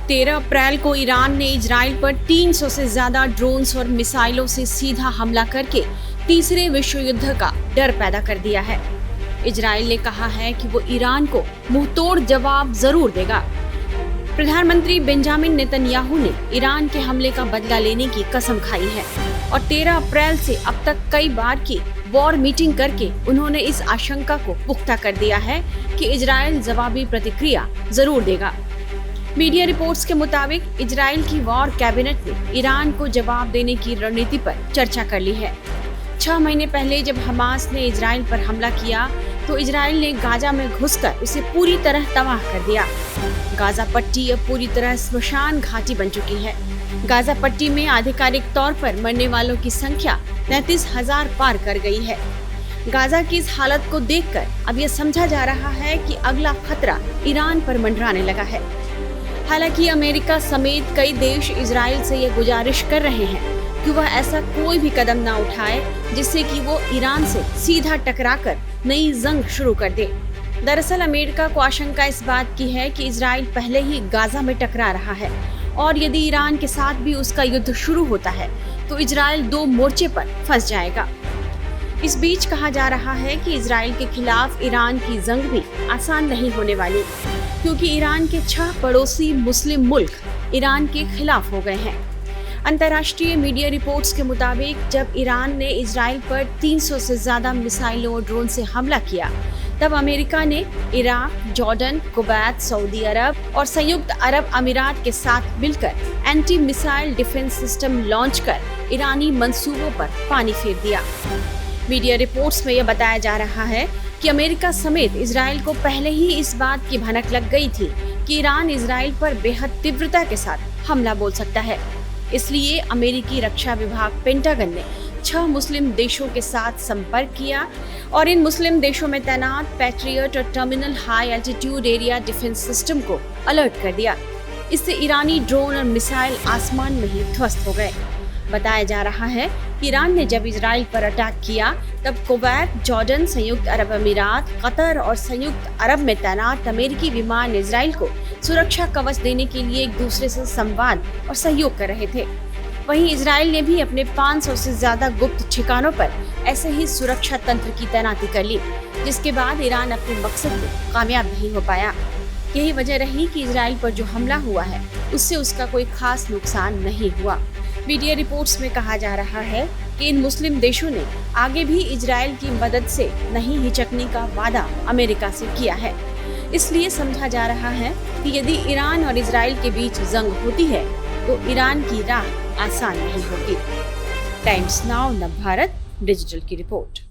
13 अप्रैल को ईरान ने इजराइल पर 300 से ज्यादा ड्रोन्स और मिसाइलों से सीधा हमला करके तीसरे विश्व युद्ध का डर पैदा कर दिया है। इजराइल ने कहा है कि वो ईरान को मुंहतोड़ जवाब जरूर देगा। प्रधानमंत्री बेंजामिन नेतन्याहू ने ईरान के हमले का बदला लेने की कसम खाई है और 13 अप्रैल से अब तक कई बार की वॉर मीटिंग करके उन्होंने इस आशंका को पुख्ता कर दिया है कि इजराइल जवाबी प्रतिक्रिया जरूर देगा। मीडिया रिपोर्ट्स के मुताबिक इजराइल की वॉर कैबिनेट ने ईरान को जवाब देने की रणनीति पर चर्चा कर ली है। 6 महीने पहले जब हमास ने इजराइल पर हमला किया तो इजराइल ने गाजा में घुसकर उसे पूरी तरह तबाह कर दिया। गाजा पट्टी अब पूरी तरह स्मशान घाटी बन चुकी है। गाजा पट्टी में आधिकारिक तौर पर मरने वालों की संख्या 33,000 पार कर गई है। गाजा की इस हालत को देखकर अब यह समझा जा रहा है कि अगला खतरा ईरान पर मंडराने लगा है। हालांकि अमेरिका समेत कई देश इजराइल से ये गुजारिश कर रहे हैं कि वह ऐसा कोई भी कदम ना उठाए जिससे कि वो ईरान से सीधा टकराकर नई जंग शुरू कर दे। दरअसल अमेरिका को आशंका इस बात की है कि इजराइल पहले ही गाजा में टकरा रहा है और यदि ईरान के साथ भी उसका युद्ध शुरू होता है तो इजराइल 2 मोर्चे पर फंस जाएगा। इस बीच कहा जा रहा है कि इजराइल के खिलाफ ईरान की जंग भी आसान नहीं होने वाली, क्योंकि ईरान के 6 पड़ोसी मुस्लिम मुल्क ईरान के खिलाफ हो गए हैं। अंतर्राष्ट्रीय मीडिया रिपोर्ट्स के मुताबिक जब ईरान ने इजराइल पर 300 से ज्यादा मिसाइलों और ड्रोन से हमला किया, तब अमेरिका ने इराक, जॉर्डन, कुवैत, सऊदी अरब और संयुक्त अरब अमीरात के साथ मिलकर anti missile defence system launch कर ईरानी मंसूबों पर पानी फेर दिया। मीडिया रिपोर्ट्स में यह बताया जा रहा है कि अमेरिका समेत इजराइल को पहले ही इस बात की भनक लग गई थी कि ईरान इजराइल पर बेहद तीव्रता के साथ हमला बोल सकता है। इसलिए अमेरिकी रक्षा विभाग पेंटागन ने 6 मुस्लिम देशों के साथ संपर्क किया और इन मुस्लिम देशों में तैनात पैट्रियट और terminal high altitude area defence system को अलर्ट कर दिया। इससे ईरानी ड्रोन और मिसाइल आसमान में ही ध्वस्त हो गए। बताया जा रहा है कि ईरान ने जब इजराइल पर अटैक किया तब कुवैत, जॉर्डन, संयुक्त अरब अमीरात, कतर और संयुक्त अरब में तैनात अमेरिकी विमान इजराइल को सुरक्षा कवच देने के लिए एक दूसरे से संवाद और सहयोग कर रहे थे। वहीं इजराइल ने भी अपने 500 से ज्यादा गुप्त ठिकानों पर ऐसे ही सुरक्षा तंत्र की तैनाती कर ली, जिसके बाद ईरान अपने मकसद में कामयाब नहीं हो पाया। यही वजह रही कि इजराइल पर जो हमला हुआ है उससे उसका कोई खास नुकसान नहीं हुआ। मीडिया रिपोर्ट्स में कहा जा रहा है कि इन मुस्लिम देशों ने आगे भी इजराइल की मदद से नहीं हिचकने का वादा अमेरिका से किया है। इसलिए समझा जा रहा है कि यदि ईरान और इजराइल के बीच जंग होती है तो ईरान की राह आसान नहीं होगी। टाइम्स नाउ नव भारत डिजिटल की रिपोर्ट।